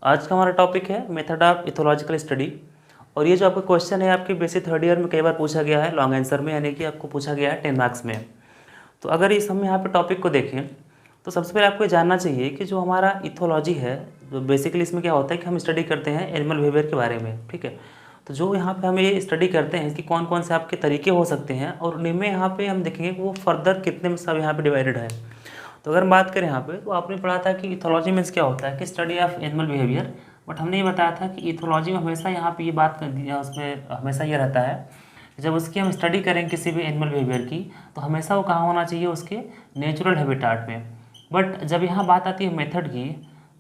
आज का हमारा टॉपिक है मेथड ऑफ इथोलॉजिकल स्टडी। और ये जो आपका क्वेश्चन है आपके बेसिक थर्ड ईयर में कई बार पूछा गया है लॉन्ग आंसर में, यानी कि आपको पूछा गया है 10 मार्क्स में। तो अगर इस हम यहाँ पे टॉपिक को देखें तो सबसे पहले आपको ये जानना चाहिए कि जो हमारा इथोलॉजी है, जो बेसिकली इसमें क्या होता है कि हम स्टडी करते हैं एनिमल बिहेवियर के बारे में। ठीक है, तो जो यहाँ पे हम ये स्टडी करते हैं कि कौन कौन से आपके तरीके हो सकते हैं और उनमें यहाँ पे हम देखेंगे कि वो फर्दर कितने में सब यहाँ पे डिवाइडेड है। तो अगर हम बात करें यहाँ पे, तो आपने पढ़ा था कि इथोलॉजी मीन्स क्या होता है कि study of animal behaviour. But हमने ये बताया था कि इथोलॉजी में हमेशा यहाँ पे ये बात कर दिया, उसमें हमेशा ये रहता है जब उसकी हम स्टडी करें किसी भी एनिमल बिहेवियर की, तो हमेशा वो कहाँ होना चाहिए, उसके नेचुरल हैबिटाट में। बट जब यहाँ बात आती है मेथड की,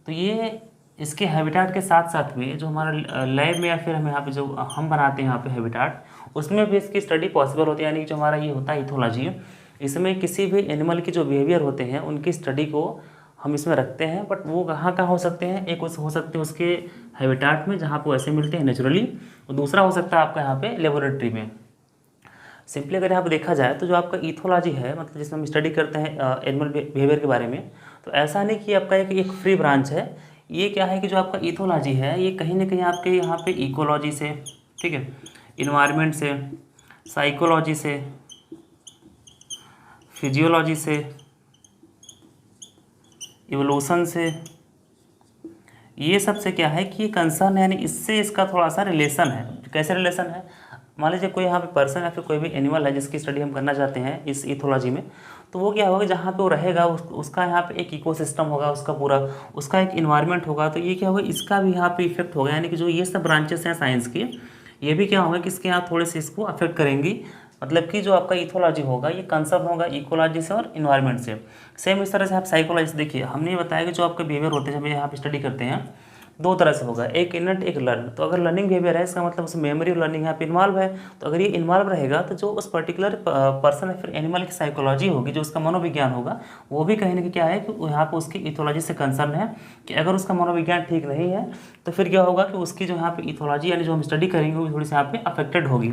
तो ये इसके हैबिटाट के साथ साथ में जो हमारा लैब में या फिर हम यहाँ पे जो हम बनाते हैं यहाँ पे हैबिटाट, उसमें भी इसकी स्टडी पॉसिबल होती है। यानी जो हमारा ये होता है इथोलॉजी, इसमें किसी भी एनिमल के जो बिहेवियर होते हैं उनकी स्टडी को हम इसमें रखते हैं। बट वो कहाँ कहाँ हो सकते हैं, एक हो सकते हैं उसके हैबिटाट में जहाँ पे वैसे मिलते हैं नेचुरली, और दूसरा हो सकता है आपका यहाँ पे लेबोरेटरी में। सिंपली अगर यहाँ पे देखा जाए तो जो आपका इथोलॉजी है, मतलब जिसमें हम स्टडी करते हैं एनिमल बिहेवियर के बारे में, तो ऐसा नहीं कि आपका एक फ्री ब्रांच है। ये क्या है कि जो आपका इथोलॉजी है ये कहीं ना कहीं आपके यहाँ पे इकोलॉजी से, ठीक है, इन्वायरमेंट से, साइकोलॉजी से, फिजियोलॉजी से, इवोल्यूशन से, ये सब से क्या है कि ये कंसर्न है, यानी इससे इसका थोड़ा सा रिलेशन है। कैसे रिलेशन है, मान लीजिए कोई यहाँ पे पर्सन या फिर कोई भी एनिमल है जिसकी स्टडी हम करना चाहते हैं इस इथोलॉजी में, तो वो क्या होगा, जहाँ पे वो रहेगा उसका यहाँ पे एक इकोसिस्टम होगा, उसका पूरा उसका एक इन्वायरमेंट होगा। तो ये क्या होगा, इसका भी यहाँ पे इफेक्ट होगा। यानी कि जो ये सब ब्रांचेस हैं साइंस की, ये भी क्या होगा कि इसके यहाँ थोड़े से इसको अफेक्ट करेंगी। मतलब कि जो आपका इथोलॉजी होगा ये कंसर्न होगा इकोलॉजी से और इन्वायरमेंट से। सेम इस तरह से आप साइकोलॉजी से देखिए, हमने ये बताया कि जो आपके बिहेवियर होते हैं जब यहाँ पे स्टडी करते हैं, दो तरह से होगा, एक इनट एक लर्न। तो अगर लर्निंग बिहेवियर है, इसका मतलब उसमें मेमोरी और लर्निंग यहाँ पे इन्वॉल्व है। तो अगर ये इन्वॉल्व रहेगा तो जो उस पर्टिकुलर पर्सन या फिर एनिमल की साइकोलॉजी होगी, जो उसका मनोविज्ञान होगा, वो भी कहीं ना कहीं क्या है कि यहाँ पे उसकी इथोलॉजी से कंसर्न है कि अगर उसका मनोविज्ञान ठीक नहीं है तो फिर क्या होगा कि उसकी जो यहाँ पे इथोलॉजी यानी जो हम स्टडी करेंगे वो थोड़ी सी यहाँ पे अफेक्टेड होगी।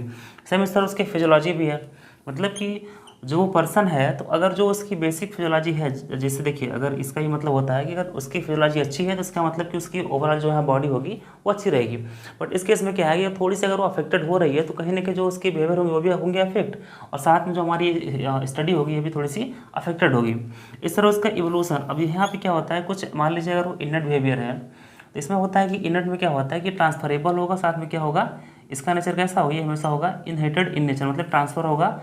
सेम इस तरह उसकी फिजियोलॉजी भी है, मतलब कि जो पर्सन है, तो अगर जो उसकी बेसिक फिजियोलॉजी है, जैसे देखिए अगर इसका ही मतलब होता है कि अगर उसकी फिजियोलॉजी अच्छी है तो इसका मतलब कि उसकी ओवरऑल जो है बॉडी होगी वो अच्छी रहेगी। बट इस केस में क्या है कि थोड़ी सी अगर वो अफेक्टेड हो रही है तो कहीं ना कहीं जो उसके बिहेवियर होंगे वो भी होंगे अफेक्ट, और साथ में जो हमारी स्टडी होगी ये भी थोड़ी सी अफेक्टेड होगी। इस तरह उसका इवोल्यूशन, अब यहाँ पर क्या होता है, कुछ मान लीजिए अगर वो इनट बिहेवियर है तो इसमें होता है कि इनट में क्या होता है कि ट्रांसफरेबल होगा, साथ में क्या होगा, इसका नेचर कैसा होगा, ये हमेशा होगा इनहेरिटेड इन नेचर, मतलब ट्रांसफ़र होगा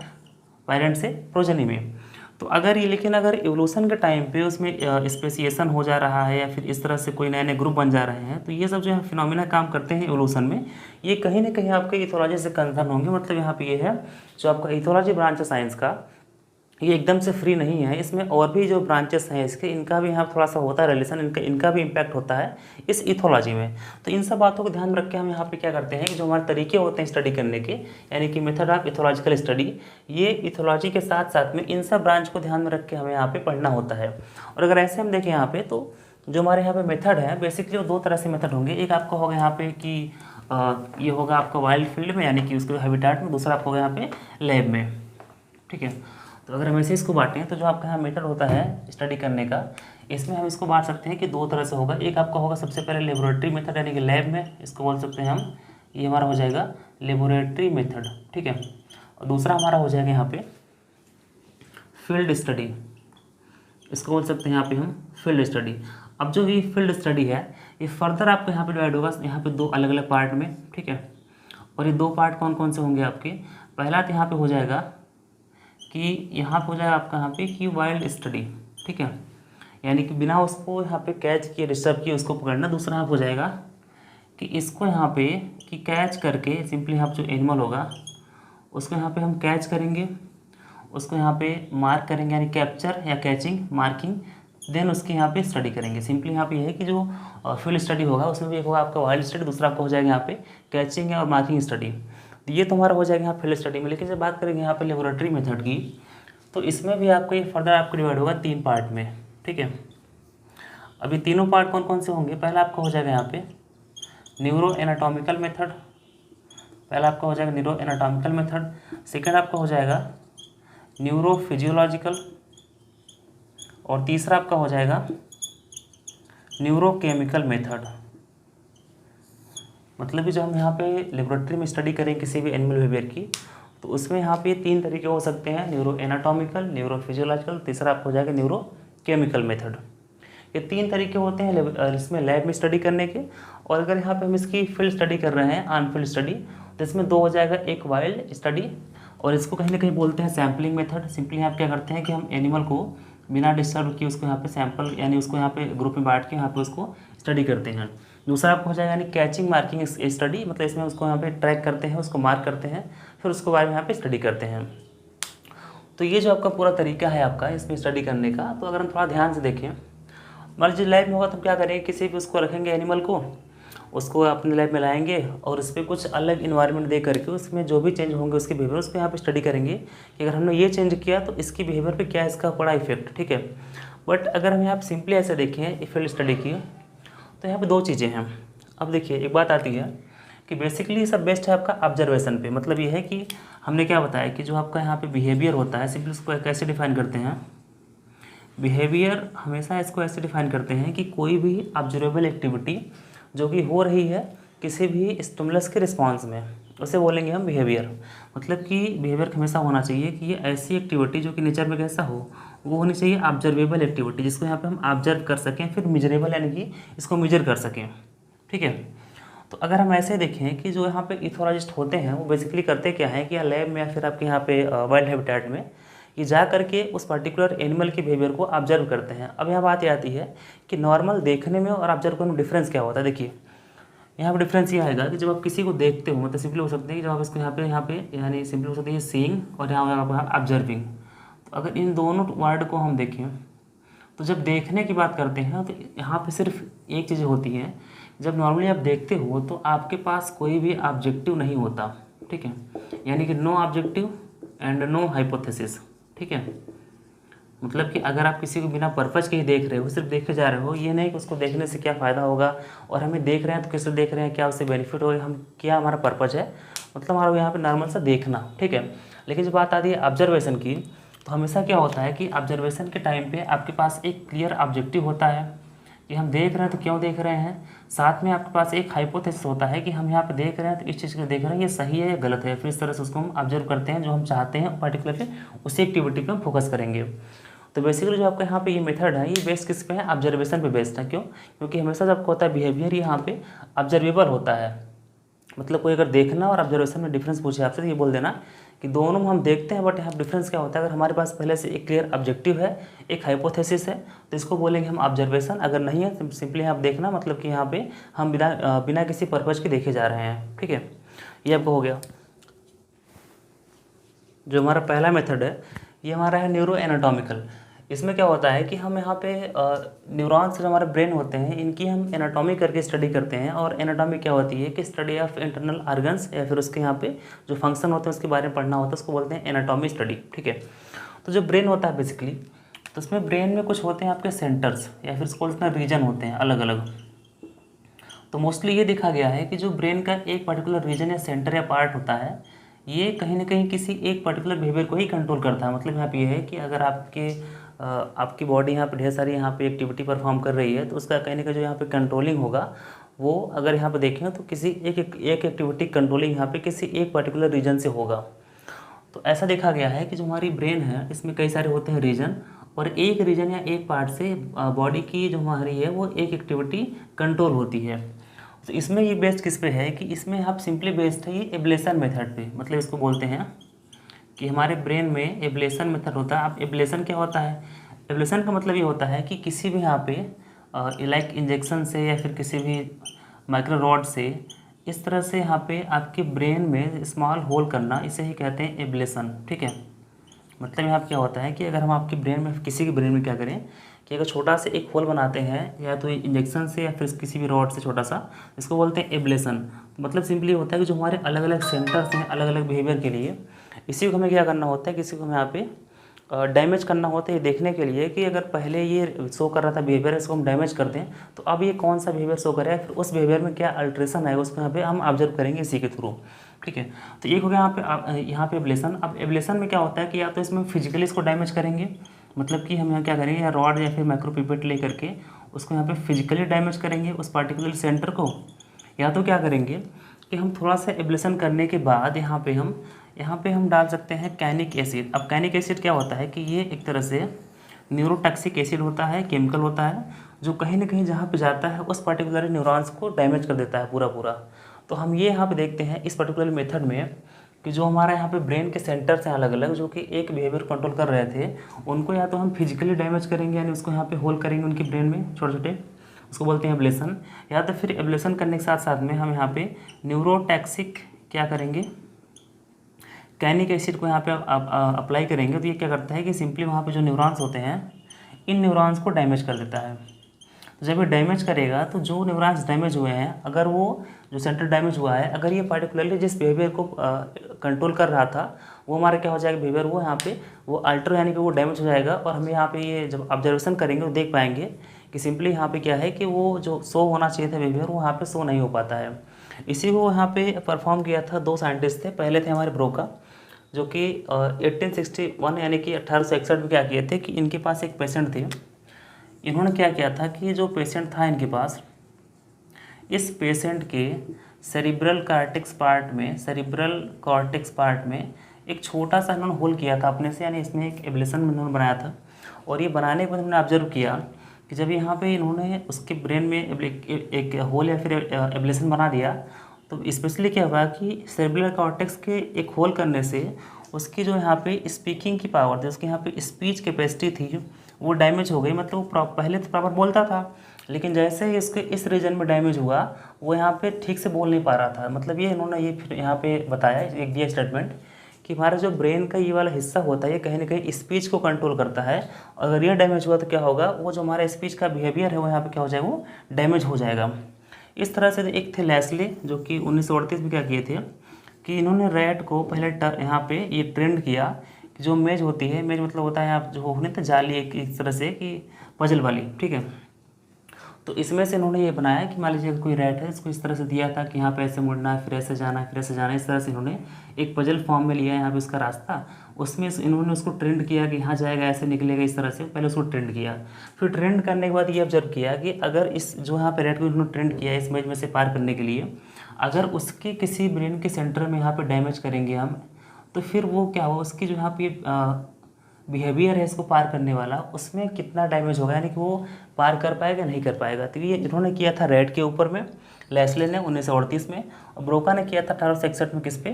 पेरेंट से प्रोजनी में। तो अगर ये, लेकिन अगर इवोल्यूशन के टाइम पे उसमें स्पेसिएशन हो जा रहा है या फिर इस तरह से कोई नए नए ग्रुप बन जा रहे हैं, तो ये सब जो है फिनोमिना काम करते हैं इवोल्यूशन में, ये कहीं ना कहीं आपके इथोलॉजी से कंसर्न होंगे। मतलब यहाँ पे ये है जो आपका इथोलॉजी ब्रांच है साइंस का, ये एकदम से फ्री नहीं है, इसमें और भी जो ब्रांचेस हैं इसके, इनका भी यहाँ थोड़ा सा होता है रिलेशन, इनका भी इम्पैक्ट होता है इस इथोलॉजी में। तो इन सब बातों को ध्यान में रख के हम यहाँ पे क्या करते हैं कि जो हमारे तरीके होते हैं स्टडी करने के, यानी कि मेथड ऑफ इथोलॉजिकल स्टडी, ये इथोलॉजी के साथ साथ में इन सब ब्रांच को ध्यान में रख के हमें यहाँ पर पढ़ना होता है। और अगर ऐसे हम देखें यहाँ पर, तो जो हमारे यहाँ पर मेथड है बेसिकली वो दो तरह से मेथड होंगे। एक आपका होगा यहाँ पे कि ये होगा आपका वाइल्ड फील्ड में, यानी कि उसके हैबिटेट में, दूसरा आपका होगा यहाँ पे लैब में। ठीक है, तो अगर हम ऐसे इसको बांटें तो जो आपका यहाँ मेथड होता है स्टडी करने का, इसमें हम इसको बांट सकते हैं कि दो तरह से होगा। एक आपका होगा सबसे पहले लेबोरेटरी मेथड, यानी कि लैब में, इसको बोल सकते हैं हम, ये हमारा हो जाएगा लेबोरेटरी मेथड। ठीक है, और दूसरा हमारा हो जाएगा यहाँ पे फील्ड स्टडी, इसको बोल सकते हैं यहाँ पे हम फील्ड स्टडी। अब जो ये फील्ड स्टडी है ये फर्दर आपको यहाँ पे डिवाइड होगा यहाँ पे दो अलग अलग पार्ट में। ठीक है, और ये दो पार्ट कौन कौन से होंगे आपके, पहला तो यहाँ पे हो जाएगा कि यहाँ पे हो जाएगा आपका यहाँ पे कि वाइल्ड स्टडी। ठीक है, यानी कि बिना उसको यहाँ पे कैच किए, डिस्टर्ब किए उसको पकड़ना। दूसरा यहाँ हो जाएगा कि इसको यहाँ पे कि कैच करके, सिंपली यहाँ जो एनिमल होगा उसको यहाँ पे हम कैच करेंगे, उसको यहाँ पे मार्क करेंगे, यानी कैप्चर या कैचिंग मार्किंग, देन उसकी यहाँ पे स्टडी करेंगे। सिंपली यहाँ पे ये है कि जो फील्ड स्टडी होगा उसमें भी एक होगा आपका वाइल्ड स्टडी, दूसरा आपका हो जाएगा यहाँ पे कैचिंग और मार्किंग स्टडी। तो ये तुम्हारा हो जाएगा यहाँ फील्ड स्टडी में। लेकिन जब बात करेंगे यहाँ पे लेबोरेटरी मेथड की, तो इसमें भी आपको ये फर्दर आपको डिवाइड होगा तीन पार्ट में। ठीक है, अभी तीनों पार्ट कौन कौन से होंगे, पहला आपका हो जाएगा यहाँ पे न्यूरो एनाटॉमिकल मेथड, पहला आपका हो जाएगा न्यूरो एनाटॉमिकल मेथड, सेकेंड आपका हो जाएगा न्यूरो फिजियोलॉजिकल, और तीसरा आपका हो जाएगा न्यूरोकेमिकल मेथड। मतलब कि जब हम यहाँ पे लेबोरेटरी में स्टडी करें किसी भी एनिमल बिहेवियर की, तो उसमें यहाँ पे 3 तरीके हो सकते हैं, न्यूरो एनाटॉमिकल, न्यूरो फिजियोलॉजिकल, तीसरा आपको हो जाएगा न्यूरो केमिकल मेथड। ये 3 तरीके होते हैं इसमें लैब में स्टडी करने के। और अगर यहाँ पे हम इसकी फील्ड स्टडी कर रहे हैं, ऑन फील्ड स्टडी, तो इसमें 2 हो जाएगा, एक वाइल्ड स्टडी और इसको कहीं ना कहीं बोलते हैं सैम्पलिंग मेथड। सिंपली आप क्या करते हैं कि हम एनिमल को बिना डिस्टर्ब किए उसको यहाँ पे सैंपल यानी उसको यहाँ पे ग्रुप में बांट के यहाँ पे उसको स्टडी करते हैं। दूसरा आपको हो जाएगा यानी कैचिंग मार्किंग स्टडी, मतलब इसमें उसको यहाँ पे ट्रैक करते हैं, उसको मार्क करते हैं, फिर उसके बारे में यहाँ पे स्टडी करते हैं। तो ये जो आपका पूरा तरीका है आपका इसमें स्टडी करने का, तो अगर हम थोड़ा ध्यान से देखें, मान लीजिए लैब में होगा तो हम क्या करेंगे, किसी भी उसको रखेंगे एनिमल को, उसको अपने लैब में लाएंगे और उस पर कुछ अलग इन्वायरमेंट दे करके उसमें जो भी चेंज होंगे उसके बिहेवियर, उस पर यहाँ पे स्टडी करेंगे कि अगर हमने ये चेंज किया तो इसकी बिहेवियर पे क्या इसका पड़ा इफेक्ट, ठीक है। बट अगर हम यहाँ पर सिंपली ऐसे देखें फील्ड स्टडी की, तो यहाँ पर 2 चीज़ें हैं। अब देखिए एक बात आती है कि बेसिकली सब बेस्ट है आपका ऑब्जर्वेशन पे। मतलब ये है कि हमने क्या बताया कि जो आपका यहाँ पे बिहेवियर होता है, सिंपली उसको कैसे डिफाइन करते हैं, बिहेवियर हमेशा इसको ऐसे डिफाइन करते हैं कि कोई भी ऑब्जर्वेबल एक्टिविटी जो कि हो रही है किसी भी स्टिमुलस के रिस्पॉन्स में, उसे बोलेंगे हम बिहेवियर। मतलब कि बिहेवियर हमेशा होना चाहिए कि ये ऐसी एक्टिविटी जो कि नेचर में कैसा हो, वो होनी चाहिए ऑब्जर्वेबल एक्टिविटी, जिसको यहाँ पे हम ऑब्जर्व कर सकें, फिर मेजरेबल यानी कि इसको मेजर कर सकें, ठीक है। तो अगर हम ऐसे देखें कि जो यहाँ पे इथोलॉजिस्ट होते हैं वो बेसिकली करते क्या है कि या लैब में या फिर आपके यहाँ पे वाइल्ड हैबिटेट में ये जा करके उस पर्टिकुलर एनिमल के बिहेवियर को ऑब्जर्व करते हैं। अब यहाँ बात ये आती है कि नॉर्मल देखने में और ऑब्जर्व करने में डिफरेंस क्या होता है। देखिए यहाँ पर डिफरेंस ये आएगा कि जब आप किसी को देखते हो, मतलब सिंपली हो सकते हैं कि जब आप इसको यहाँ पे यानी सिंपली हो सकते हैं सीइंग और यहाँ ऑब्जर्विंग। तो अगर इन दोनों वर्ड को हम देखें तो जब देखने की बात करते हैं तो यहाँ पे सिर्फ एक चीज़ होती है, जब नॉर्मली आप देखते हो तो आपके पास कोई भी ऑब्जेक्टिव नहीं होता, ठीक है, यानी कि no objective and no hypothesis, ठीक है। मतलब कि अगर आप किसी को बिना पर्पज के ही देख रहे हो, सिर्फ देखे जा रहे हो, ये नहीं कि उसको देखने से क्या फ़ायदा होगा और हमें देख रहे हैं तो किससे देख रहे हैं, क्या उससे बेनिफिट होगा, हम क्या हमारा पर्पज है, मतलब हमारा यहाँ पे नॉर्मल सा देखना, ठीक है। लेकिन जब बात आती है ऑब्जर्वेशन की, तो हमेशा क्या होता है कि ऑब्जर्वेशन के टाइम पे आपके पास एक क्लियर ऑब्जेक्टिव होता है कि हम देख रहे हैं तो क्यों देख रहे हैं, साथ में आपके पास एक हाइपोथेसिस होता है कि हम यहाँ पे देख रहे हैं तो इस चीज़ को देख रहे हैं, ये सही है या गलत है, फिर इस तरह से उसको हम ऑब्जर्व करते हैं, जो हम चाहते हैं पर्टिकुलरली उसी एक्टिविटी पे हम फोकस करेंगे। तो बेसिकली जो आपका यहाँ पे ये मेथड है ये बेस्ड किस पे है, ऑब्जर्वेशन पे बेस्ड है। क्यों? क्योंकि हमेशा जब होता है बिहेवियर यहाँ पे ऑब्जर्वेबल होता है। मतलब कोई अगर देखना और ऑब्जर्वेशन में डिफरेंस पूछे आपसे तो ये बोल देना कि दोनों में हम देखते हैं, बट यहाँ डिफरेंस क्या होता है, अगर हमारे पास पहले से एक क्लियर ऑब्जेक्टिव है, एक हाइपोथेसिस है, तो इसको बोलेंगे हम ऑब्जर्वेशन। अगर नहीं है तो सिंपली आप देखना, मतलब कि यहाँ पे हम बिना किसी पर्पज़ के देखे जा रहे हैं, ठीक है। ये आपको हो गया। जो हमारा पहला मेथड है ये हमारा है न्यूरो एनाटॉमिकल। इसमें क्या होता है कि हम यहाँ पे न्यूरॉन्स जो हमारे ब्रेन होते हैं इनकी हम एनाटॉमी करके स्टडी करते हैं। और एनाटॉमी क्या होती है कि स्टडी ऑफ इंटरनल ऑर्गन्स या फिर उसके यहाँ पे जो फंक्शन होते हैं उसके बारे में पढ़ना होता है, उसको बोलते हैं एनाटॉमी स्टडी, ठीक है। तो जो ब्रेन होता है बेसिकली, तो उसमें ब्रेन में कुछ होते हैं आपके सेंटर्स या फिर उसको बोलते हैं रीजन होते हैं अलग अलग। तो मोस्टली ये देखा गया है कि जो ब्रेन का एक पर्टिकुलर रीजन या सेंटर या पार्ट होता है ये कहीं ना कहीं किसी एक पर्टिकुलर बिहेवियर को ही कंट्रोल करता है। मतलब यहाँ पे ये है कि अगर आपकी बॉडी यहाँ पे ढेर सारी यहाँ पे एक्टिविटी परफॉर्म कर रही है तो उसका कहीं ना कहीं जो यहाँ पे कंट्रोलिंग होगा वो अगर यहाँ पे देखें तो किसी एक एक्टिविटी कंट्रोलिंग यहाँ पे किसी एक पर्टिकुलर रीजन से होगा। तो ऐसा देखा गया है कि जो हमारी ब्रेन है इसमें कई सारे होते हैं रीजन, और एक रीजन या एक पार्ट से बॉडी की जो हमारी है वो एक एक्टिविटी कंट्रोल होती है। तो इसमें ये बेस्ड किस पे है कि इसमें आप सिंपली बेस्ड है ये एब्लेशन मेथड पे। मतलब इसको बोलते हैं कि हमारे ब्रेन में एब्लेशन मेथड होता है। अब एब्लेशन क्या होता है, एब्लेशन का मतलब ये होता है कि किसी भी यहाँ पे लाइक इंजेक्शन से या फिर किसी भी माइक्रो रॉड से इस तरह से यहाँ पे आपके ब्रेन में स्मॉल होल करना, इसे ही कहते हैं एब्लेशन, ठीक है। मतलब यहाँ क्या होता है कि अगर हम आपके ब्रेन में किसी के ब्रेन में क्या करें कि अगर छोटा से एक होल बनाते हैं या तो इंजेक्शन से या फिर किसी भी रॉड से छोटा सा, इसको बोलते हैं एब्लेशन। मतलब सिंपली होता है कि जो हमारे अलग अलग सेंटर्स हैं अलग अलग बिहेवियर के लिए, इसी को हमें क्या करना होता है, किसी को हमें यहाँ पे डैमेज करना होता है ये देखने के लिए कि अगर पहले ये शो कर रहा था बिहेवियर, इसको हम डैमेज करते हैं तो अब ये कौन सा बिहेवियर शो कर रहा है, फिर उस बिहेवियर में क्या अल्ट्रेशन आएगा उसको यहाँ पे हम ऑब्जर्व करेंगे इसी के थ्रू, ठीक है। तो एक हो गया यहाँ पे एब्लेशन। अब एब्लेशन में क्या होता है कि या तो इसमें फिजिकली इसको डैमेज करेंगे, मतलब कि हम यहाँ क्या करेंगे, या रॉड या फिर माइक्रोपिपेट ले करके उसको यहाँ पे फिजिकली डैमेज करेंगे उस पार्टिकुलर सेंटर को, या तो क्या करेंगे कि हम थोड़ा सा एब्लेशन करने के बाद यहाँ पे हम डाल सकते हैं कैनिक एसिड। अब कैनिक एसिड क्या होता है कि ये एक तरह से न्यूरोटॉक्सिक एसिड होता है, केमिकल होता है, जो कहीं ना कहीं जहाँ पे जाता है उस पर्टिकुलर न्यूरॉन्स को डैमेज कर देता है पूरा पूरा। तो हम ये यहाँ पे देखते हैं इस पर्टिकुलर मेथड में कि जो हमारा यहाँ पे ब्रेन के सेंटर्स हैं अलग अलग, जो कि एक बिहेवियर कंट्रोल कर रहे थे, उनको या तो हम फिजिकली डैमेज करेंगे, यानी उसको यहाँ पे होल करेंगे उनकी ब्रेन में छोटे छोटे, उसको बोलते हैं एब्लेशन। या तो फिर एब्लेशन करने के साथ साथ में हम यहाँ पे न्यूरोटॉक्सिक क्या करेंगे, कैनिक एसिड को यहाँ पे अप्लाई करेंगे। तो ये क्या करता है कि सिंपली वहाँ पे जो न्यूरॉन्स होते हैं, इन न्यूरॉन्स को डैमेज कर देता है। तो जब ये डैमेज करेगा तो जो न्यूरॉन्स डैमेज हुए हैं, अगर वो जो सेंटर डैमेज हुआ है, अगर ये पर्टिकुलरली जिस बिहेवियर को कंट्रोल कर रहा था वो हमारा क्या हो जाएगा बिहेवियर, वो यहाँ पे वो अल्टर यानी कि वो डैमेज हो जाएगा। और हम यहाँ पे ये जब ऑब्जर्वेशन करेंगे तो देख पाएंगे कि सिंपली यहाँ पे क्या है कि वो जो शो होना चाहिए था बिहेवियर, वो यहाँ पे शो नहीं हो पाता है। इसी को यहाँ पे परफॉर्म किया था दो साइंटिस्ट थे। पहले थे हमारे ब्रोका, जो कि 1861 यानी कि 1861 में क्या किए थे कि इनके पास एक पेशेंट थे। इन्होंने क्या किया था कि जो पेशेंट था इनके पास, इस पेशेंट के सेरिब्रल कॉर्टेक्स पार्ट में एक छोटा सा इन्होंने होल किया था अपने से, यानी इसमें एक एब्लेशन इन्होंने बनाया था। और ये बनाने के बाद उन्होंने ऑब्जर्व किया कि जब यहाँ पे इन्होंने उसके ब्रेन में एक होल या फिर एब्लेशन बना दिया, तो स्पेशली क्या हुआ कि सेरिब्रल कॉर्टेक्स के एक होल करने से उसकी जो यहाँ पे स्पीकिंग की पावर थी, उसके यहाँ पे स्पीच कैपेसिटी थी, वो डैमेज हो गई। मतलब वो पहले तो प्रॉपर बोलता था, लेकिन जैसे ही इसके इस रीजन में डैमेज हुआ, वो यहाँ पे ठीक से बोल नहीं पा रहा था। मतलब ये इन्होंने ये फिर यहाँ पे बताया, एक दिया स्टेटमेंट कि हमारा जो ब्रेन का ये वाला हिस्सा होता है, ये कहीं ना कहीं स्पीच को कंट्रोल करता है। अगर ये डैमेज हुआ तो क्या होगा, वो जो हमारा स्पीच का बिहेवियर है वो यहाँ पे क्या हो जाएगा, वो डैमेज हो जाएगा। इस तरह से एक थे लेस्ले, जो कि 1938 में क्या किए थे कि इन्होंने रैट को पहले यहाँ पे ये ट्रेंड किया कि जो मेज होती है, मेज मतलब होता है आप जो होने तो जाली एक तरह से कि पजल वाली, ठीक है। तो इसमें से इन्होंने ये बनाया कि मान लीजिए कोई रैट है, इसको इस तरह से दिया था कि यहाँ पे ऐसे मुड़ना है, फिर ऐसे जाना है, फिर ऐसे जाना है। इस तरह से इन्होंने एक पजल फॉर्म में लिया यहाँ पे उसका रास्ता, उसमें इन्होंने उसको ट्रेंड किया कि यहाँ जाएगा ऐसे निकलेगा, इस तरह से पहले उसको ट्रेंड किया। फिर ट्रेंड करने के बाद ये ऑब्जर्व किया कि अगर इस जो यहाँ पे रैट को इन्होंने ट्रेंड किया इस मेज में से पार करने के लिए, अगर उसके किसी ब्रेन के सेंटर में यहाँ पे डैमेज करेंगे हम, तो फिर वो क्या हो, उसकी जो यहाँ पे बिहेवियर है इसको पार करने वाला, उसमें कितना डैमेज होगा, यानी कि वो पार कर पाएगा नहीं कर पाएगा। तो ये इन्होंने किया था रैट के ऊपर में, लेस्ले ने 1938 में, और ब्रोका ने किया था 1861 में किस पे,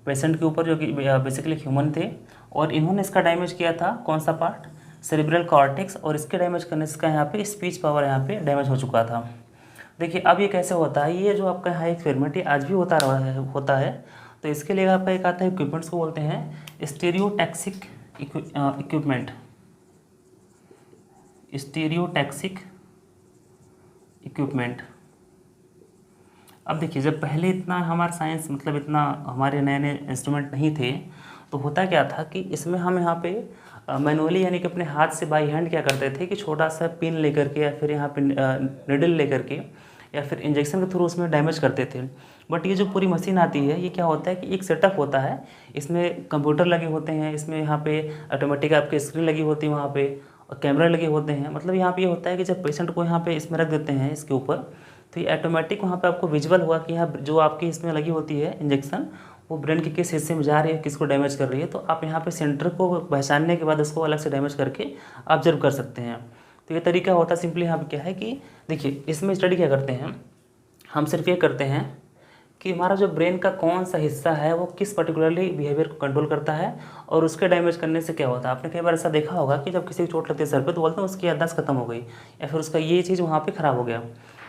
पेशेंट के ऊपर, जो कि बेसिकली ह्यूमन थे। और इन्होंने इसका डैमेज किया था कौन सा पार्ट, सेरिब्रल कॉर्टेक्स, और इसके डैमेज करने से यहाँ पे स्पीच पावर यहाँ पे डैमेज हो चुका था। देखिए अब ये कैसे होता है, ये जो आपका है एक्सपेरिमेंट, ये आज भी होता है। तो इसके लिए आपका एक आता है इक्विपमेंट्स को बोलते हैं स्टीरियोटैक्सिक इक्विपमेंट। अब देखिए जब पहले इतना हमारा साइंस मतलब इतना हमारे नए नए इंस्ट्रूमेंट नहीं थे, तो होता क्या था कि इसमें हम यहाँ पे मैनुअली यानी कि अपने हाथ से बाई हैंड क्या करते थे कि छोटा सा पिन लेकर के या फिर यहाँ पे निडल लेकर के या फिर इंजेक्शन के थ्रू उसमें डैमेज करते थे। बट ये जो पूरी मशीन आती है, ये क्या होता है कि एक सेटअप होता है, इसमें कंप्यूटर लगे होते हैं, इसमें यहाँ पे ऑटोमेटिक आपकी स्क्रीन लगी होती है, वहाँ पे और कैमरा लगे होते हैं। मतलब यहाँ पे ये होता है कि जब पेशेंट को यहाँ पे इसमें रख देते हैं इसके ऊपर, तो ये ऑटोमेटिक वहाँ पे आपको विजुअल हुआ कि यहाँ जो आपकी इसमें लगी होती है इंजेक्शन, वो ब्रेन के किस हिस्से में जा रही है, किसको डैमेज कर रही है। तो आप यहाँ पे सेंटर को पहचानने के बाद उसको अलग से डैमेज करके ऑब्जर्व कर सकते हैं। तो ये तरीका होता है। सिंपली यहाँ पे क्या है कि देखिए इसमें स्टडी क्या करते हैं हम, सिर्फ ये करते हैं कि हमारा जो ब्रेन का कौन सा हिस्सा है वो किस पर्टिकुलरली बिहेवियर को कंट्रोल करता है, और उसके डैमेज करने से क्या होता है। आपने कई बार ऐसा देखा होगा कि जब किसी को चोट लगती है सर पे, तो बोलते हैं उसकी याददाश्त खत्म हो गई, या फिर उसका ये चीज़ वहाँ पे ख़राब हो गया।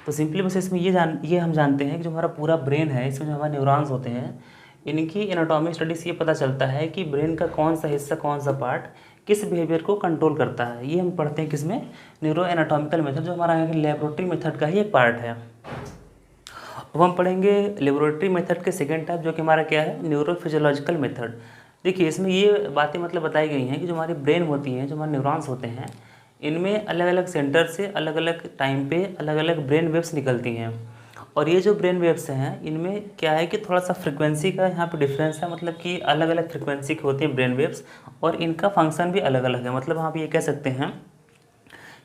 तो सिंपली बस इसमें ये हम जानते हैं कि जो हमारा पूरा ब्रेन है, इसमें जो हमारे न्यूरॉन्स होते हैं, इनकी एनाटॉमी स्टडी से ये पता चलता है कि ब्रेन का कौन सा हिस्सा, कौन सा पार्ट किस बिहेवियर को कंट्रोल करता है। ये हम पढ़ते हैं किसमें, न्यूरो एनाटॉमिकल मेथड, जो हमारा लेबोरेटरी मेथड का ही एक पार्ट है। अब हम पढ़ेंगे लेबोरेटरी मेथड के सेकेंड टाइप, जो कि हमारा क्या है, न्यूरोफिजियोलॉजिकल मेथड। देखिए इसमें ये बातें मतलब बताई गई हैं कि जो हमारी ब्रेन होती हैं, जो हमारे न्यूरॉन्स होते हैं, इनमें अलग अलग सेंटर से अलग अलग टाइम पे अलग अलग ब्रेन वेव्स निकलती हैं। और ये जो ब्रेन वेव्स हैं, इनमें क्या है कि थोड़ा सा फ्रिक्वेंसी का यहाँ पे डिफरेंस है, मतलब कि अलग अलग फ्रिक्वेंसी की होती है ब्रेन वेव्स, और इनका फंक्शन भी अलग अलग है। मतलब आप ये कह सकते हैं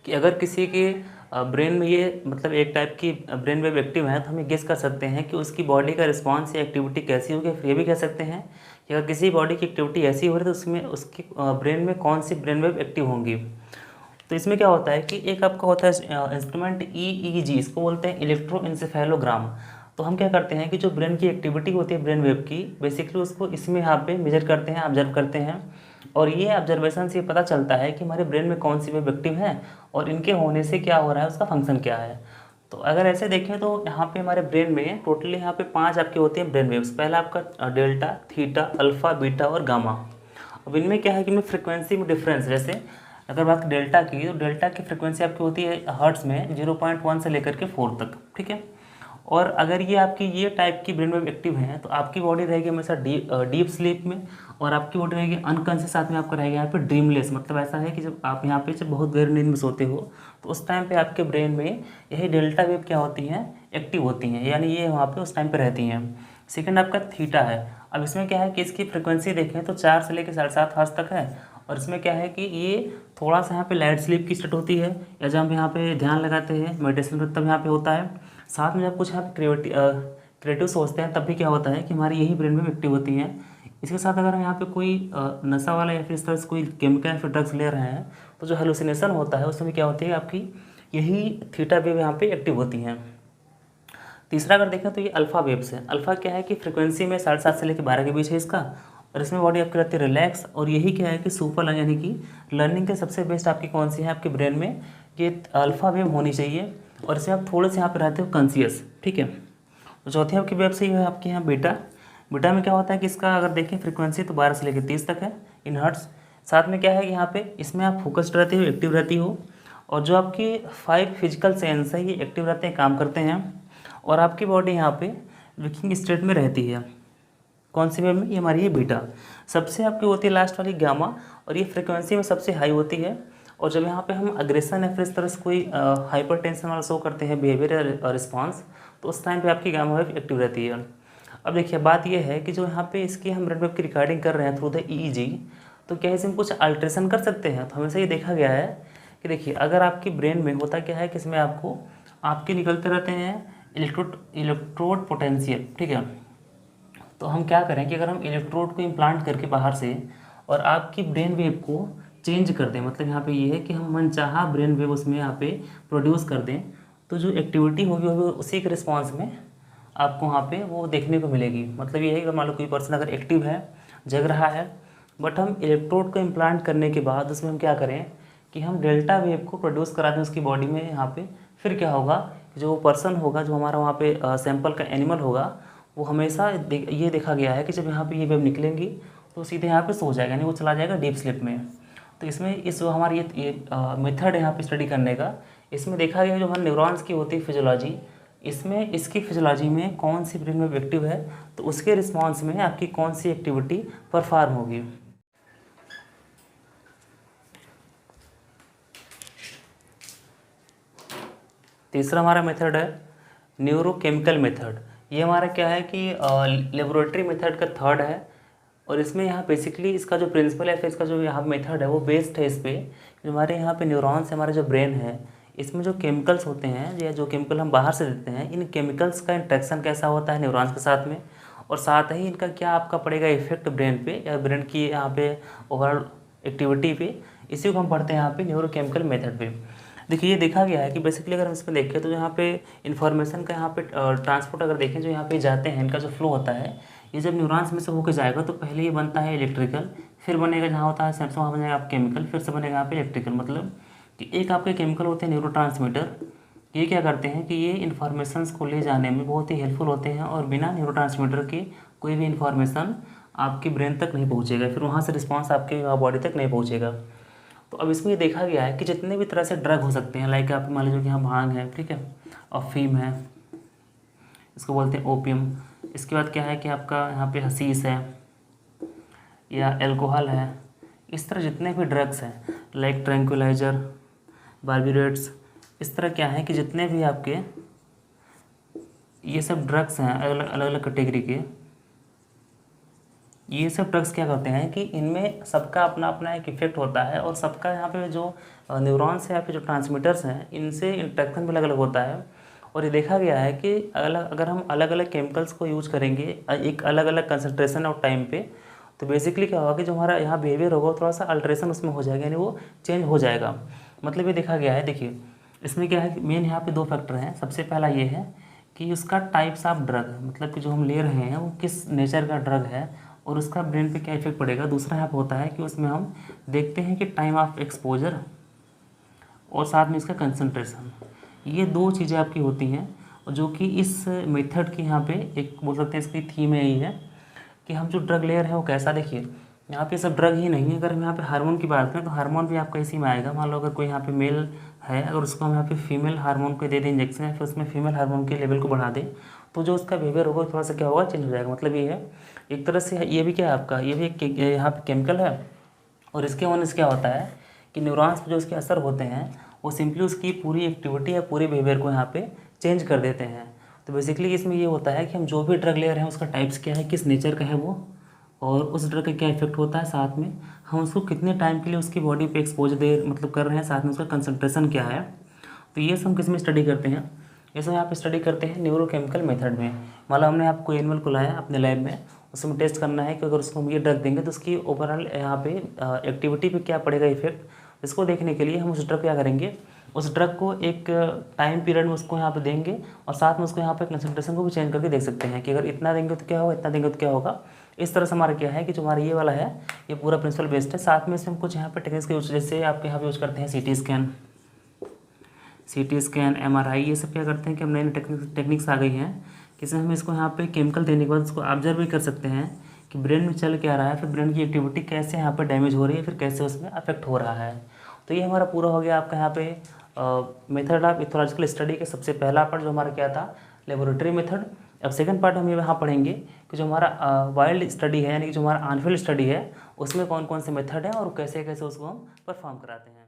कि अगर किसी के ब्रेन में ये मतलब एक टाइप की ब्रेन वेव एक्टिव है, तो हम ये गेस कर सकते हैं कि उसकी बॉडी का रिस्पॉन्स या एक्टिविटी कैसी होगी। फिर ये भी कह सकते हैं कि अगर किसी बॉडी की एक्टिविटी ऐसी हो रही है तो उसमें उसकी ब्रेन में कौन सी ब्रेन वेव एक्टिव होंगी। तो इसमें क्या होता है कि एक आपका होता है इंस्ट्रूमेंट EEG, इसको बोलते हैं इलेक्ट्रोएन्सेफेलोग्राम। तो हम क्या करते हैं कि जो ब्रेन की एक्टिविटी होती है ब्रेन वेव की, बेसिकली उसको इसमें यहाँ पे मेजर करते हैं, ऑब्जर्व करते हैं। और ये ऑब्जर्वेशन से पता चलता है कि हमारे ब्रेन में कौन सी वेव एक्टिव है और इनके होने से क्या हो रहा है, उसका फंक्शन क्या है। तो अगर ऐसे देखें तो यहाँ पे हमारे ब्रेन में टोटली यहाँ पे 5 आपके होते हैं ब्रेन वेव्स। पहला आपका डेल्टा, थीटा, अल्फा, बीटा और गामा। अब इनमें क्या है कि इनमें फ्रिक्वेंसी में डिफरेंस, जैसे अगर बात डेल्टा की, तो डेल्टा की फ्रिक्वेंसी आपकी होती है हर्ट्ज में 0.1 से लेकर के 4 तक, ठीक है। और अगर ये आपकी ये टाइप की ब्रेन वेव एक्टिव है तो आपकी बॉडी रहेगी हमेशा डीप स्लीप में, और आपकी बॉडी रहेगी अनकॉन्शियस, साथ में आपका रहेगा यहाँ पे ड्रीमलेस। मतलब ऐसा है कि जब आप यहाँ पे जब बहुत गहरी नींद में सोते हो तो उस टाइम पे आपके ब्रेन में यही डेल्टा वेव क्या होती हैं, एक्टिव होती हैं, यानी ये वहाँ पे उस टाइम पे रहती हैं। सेकंड आपका थीटा है। अब इसमें क्या है कि इसकी फ्रिक्वेंसी देखें तो 4 से लेकर 7.5 हर्ट्ज तक है। और इसमें क्या है कि ये थोड़ा सा यहाँ पे लाइट स्लीप की स्टेट होती है, या जब हम यहाँ पे ध्यान लगाते हैं मेडिटेशन में तब यहाँ पे होता है। साथ में जब कुछ यहाँ पे क्रिएटिव सोचते हैं तब भी क्या होता है कि हमारी यही ब्रेन में एक्टिव होती हैं। इसके साथ अगर हम यहाँ पे कोई नशा वाला या फिर इस तरह से कोई केमिकल या फिर ड्रग्स ले रहे हैं तो जो हेलुसिनेशन होता है उसमें क्या होती है, आपकी यही थीटा वेव यहाँ पे एक्टिव होती हैं। तीसरा अगर देखें तो ये अल्फा वेव्स है। अल्फा क्या है कि फ्रिक्वेंसी में 7.5 से लेकर 12 के बीच है इसका, और इसमें बॉडी आपकी रहती है रिलैक्स। और यही क्या है कि सुपर यानी कि लर्निंग के सबसे बेस्ट आपकी कौन सी है, आपके ब्रेन में ये अल्फा वेव होनी चाहिए, और इसमें आप थोड़े से यहाँ पे रहते हो कॉन्शियस, ठीक है। तो चौथी आपकी वेव से है आपके यहाँ बीटा। बीटा में क्या होता है कि इसका अगर देखें फ्रिक्वेंसी तो 12 से लेकर 30 तक है इन हर्ट्ज। साथ में क्या है कि यहाँ पे इसमें आप फोकस्ड रहते हो, एक्टिव रहती हो, और जो आपकी 5 फिजिकल सेंस है ये एक्टिव रहते हैं, काम करते हैं, और आपकी बॉडी यहाँ पे वर्किंग स्टेट में रहती है। कौन सी वेव में, ये हमारी है बीटा। सबसे आपकी होती है लास्ट वाली गामा, और ये फ्रिक्वेंसी में सबसे हाई होती है। और जब यहाँ पे हम अग्रेशन या फिर इस तरह से कोई हाइपर टेंशन वाला शो करते हैं बिहेवियर रिस्पॉन्स, तो उस टाइम पे आपकी गामा वेव एक्टिव रहती है। अब देखिए बात यह है कि जो यहाँ पे इसकी हम ब्रेन वेव की रिकॉर्डिंग कर रहे हैं थ्रू द EEG, तो क्या इसमें कुछ अल्ट्रेशन कर सकते हैं। तो हमेशा ये देखा गया है कि देखिए अगर आपकी ब्रेन में होता क्या है कि इसमें आपको आपके निकलते रहते हैं इलेक्ट्रोड पोटेंशियल, ठीक है। तो हम क्या करें कि अगर हम इलेक्ट्रोड को इम्प्लांट करके बाहर से और आपकी ब्रेन वेव को चेंज कर दें, मतलब यहाँ पे ये है कि हम मनचाहा ब्रेन वेव उसमें यहाँ पे प्रोड्यूस कर दें, तो जो एक्टिविटी होगी वो उसी के रिस्पॉन्स में आपको वहाँ पे वो देखने को मिलेगी। मतलब ये है कि मान लो कोई पर्सन अगर एक्टिव है, जग रहा है, बट हम इलेक्ट्रोड को इम्प्लांट करने के बाद उसमें हम क्या करें कि हम डेल्टा वेव को प्रोड्यूस करा दें उसकी बॉडी में यहाँ पे। फिर क्या होगा, जो पर्सन होगा, जो हमारा वहाँ पे सैंपल का एनिमल होगा, वो हमेशा ये देखा गया है कि जब यहाँ पे ये वेव निकलेंगी तो सीधे यहाँ पे सो जाएगा, यानी वो चला जाएगा डीप स्लीप में। तो इसमें इस जो हमारी ये मेथड है यहाँ पे स्टडी करने का, इसमें देखा गया जो हमारे न्यूरॉन्स की होती है फिजियोलॉजी, इसमें इसकी फिजियोलॉजी में कौन सी ब्रेन वेव एक्टिव है तो उसके रिस्पॉन्स में आपकी कौन सी एक्टिविटी परफॉर्म होगी। तीसरा हमारा मेथड है न्यूरोकेमिकल मेथड। ये हमारा क्या है कि लेबोरेटरी मेथड का थर्ड है, और इसमें यहाँ बेसिकली इसका जो प्रिंसिपल है, फिर इसका जो यहाँ मेथड है वो बेस्ड है इस पर। जो हमारे यहाँ पे न्यूरॉन्स, हमारे जो ब्रेन है, इसमें जो केमिकल्स होते हैं या जो केमिकल हम बाहर से देते हैं, इन केमिकल्स का इंट्रैक्शन कैसा होता है न्यूरॉन्स के साथ में, और साथ ही इनका क्या आपका पड़ेगा इफेक्ट ब्रेन पे या ब्रेन की यहाँ पे ओवरऑल एक्टिविटी पे, इसी को हम पढ़ते हैं यहाँ पे न्यूरोकेमिकल मेथड पे। देखिए ये देखा गया है कि बेसिकली अगर हम इसमें देखें तो यहाँ पे इन्फॉर्मेशन का यहाँ पे ट्रांसपोर्ट अगर देखें जो यहाँ पे जाते हैं, इनका जो फ्लो होता है, ये जब न्यूरॉन्स में से होकर जाएगा तो पहले ये बनता है इलेक्ट्रिकल, फिर बनेगा जहाँ होता है सेंसर, वहाँ बनेगा आप केमिकल, फिर से बनेगा यहाँ पे इलेक्ट्रिकल। मतलब कि एक आपके केमिकल होते हैं न्यूरोट्रांसमीटर, ये क्या करते हैं कि ये इन्फॉर्मेशंस को ले जाने में बहुत ही हेल्पफुल होते हैं, और बिना न्यूरोट्रांसमीटर के कोई भी इन्फॉर्मेशन आपकी ब्रेन तक नहीं पहुँचेगा, फिर वहाँ से रिस्पॉन्स आपके बॉडी तक नहीं पहुँचेगा। तो अब इसमें ये देखा गया है कि जितने भी तरह से ड्रग हो सकते हैं, लाइक आप मान लीजिए कि यहाँ भांग है, ठीक है, अफीम है, इसको बोलते हैं ओपियम। इसके बाद क्या है कि आपका यहाँ पे हसीस है या एल्कोहल है। इस तरह जितने भी ड्रग्स हैं लाइक ट्रैंक्विलाइजर, बार्बिट्रेट्स, इस तरह क्या है कि जितने भी आपके ये सब ड्रग्स हैं अलग अलग कैटेगरी के, ये सब ड्रग्स क्या करते हैं कि इनमें सबका अपना अपना एक इफेक्ट होता है और सबका यहाँ पे जो न्यूरॉन्स है या फिर जो ट्रांसमीटर्स हैं इनसे इंटरेक्शन भी अलग अलग होता है। और ये देखा गया है कि अगर हम अलग अलग केमिकल्स को यूज करेंगे एक अलग अलग कंसनट्रेशन और टाइम पे, तो बेसिकली क्या होगा कि जो हमारा यहाँ बिहेवियर होगा थोड़ा सा अल्ट्रेशन उसमें हो जाएगा, यानी वो चेंज हो जाएगा। मतलब ये देखा गया है, देखिए इसमें क्या है कि मेन यहाँ पे 2 फैक्टर हैं। सबसे पहला ये है कि उसका टाइप्स ऑफ ड्रग, मतलब कि जो हम ले रहे हैं वो किस नेचर का ड्रग है और उसका ब्रेन पे क्या इफेक्ट पड़ेगा। दूसरा यहाँ पे होता है कि उसमें हम देखते हैं कि टाइम ऑफ एक्सपोजर और साथ में इसका कंसंट्रेशन, ये 2 चीज़ें आपकी होती हैं। और जो कि इस मेथड की यहाँ पे एक बोल सकते हैं इसकी थीम यही है कि हम जो ड्रग ले रहे हैं वो कैसा, देखिए यहाँ पे सब ड्रग ही नहीं है। अगर हम यहाँ पे हार्मोन की बात करें तो हार्मोन भी आपका इसी में आएगा। मान लो अगर कोई यहाँ पे मेल है, अगर उसको हम यहाँ पे फीमेल हार्मोन को दे दें इंजेक्शन या फिर उसमें फीमेल हार्मोन के लेवल को बढ़ा दें, तो जो उसका बिहेवियर होगा थोड़ा सा क्या होगा, चेंज हो जाएगा। मतलब ये है एक तरह से ये भी क्या है आपका, ये भी एक यहाँ पे केमिकल है। और इसके होने से क्या होता है कि न्यूरॉन्स पर जो उसके असर होते हैं वो सिंपली उसकी पूरी एक्टिविटी या पूरे बिहेवियर को यहाँ पे चेंज कर देते हैं। तो बेसिकली इसमें ये होता है कि हम जो भी ड्रग ले रहे हैं उसका टाइप्स क्या है, किस नेचर का है वो, और उस ड्रग का क्या इफेक्ट होता है, साथ में हम उसको कितने टाइम के लिए उसकी बॉडी पे एक्सपोज दे मतलब कर रहे हैं, साथ में उसका कंसंट्रेशन क्या है। तो ये सब हम किस में स्टडी करते हैं, ये सब यहाँ पे स्टडी करते हैं न्यूरोकेमिकल मेथड में। मतलब हमने आपको एनिमल को लाया अपने लैब में, उसमें टेस्ट करना है कि अगर उसको हम ये ड्रग देंगे तो उसकी ओवरऑल यहाँ पे एक्टिविटी पे क्या पड़ेगा इफेक्ट। इसको देखने के लिए हम उस ड्रग क्या करेंगे, उस ड्रग को एक टाइम पीरियड में उसको यहाँ पे देंगे और साथ में उसको यहाँ पे कंसंट्रेशन को भी चेंज करके देख सकते हैं कि अगर इतना देंगे तो क्या होगा, इतना देंगे तो क्या होगा। इस तरह से हमारा क्या है कि जो हमारा ये वाला है ये पूरा प्रिंसिपल बेस्ड है। साथ में इसमें हम कुछ यहाँ पे टेक्निक्स के यूज, जैसे आपके यहाँ पे यूज करते हैं सीटी स्कैन MRI, ये सब क्या करते हैं कि हम नई टेक्निक्स आ गई हैं कि इसमें हम इसको यहाँ पे केमिकल देने के बाद उसको ऑब्जर्व भी कर सकते हैं कि ब्रेन में चल क्या रहा है, फिर ब्रेन की एक्टिविटी कैसे यहाँ पे डैमेज हो रही है, फिर कैसे उसमें अफेक्ट हो रहा है। तो ये हमारा पूरा हो गया आपका यहाँ पे मेथड ऑफ इथोलॉजिकल स्टडी के सबसे पहला पार्ट जो हमारा क्या था, लेबोरेटरी मेथड। अब सेकंड पार्ट हम यहाँ पढ़ेंगे कि जो हमारा वाइल्ड स्टडी है, यानी कि जो हमारा ऑन फील्ड स्टडी है उसमें कौन कौन से मेथड है और कैसे कैसे उसको हम परफॉर्म कराते हैं।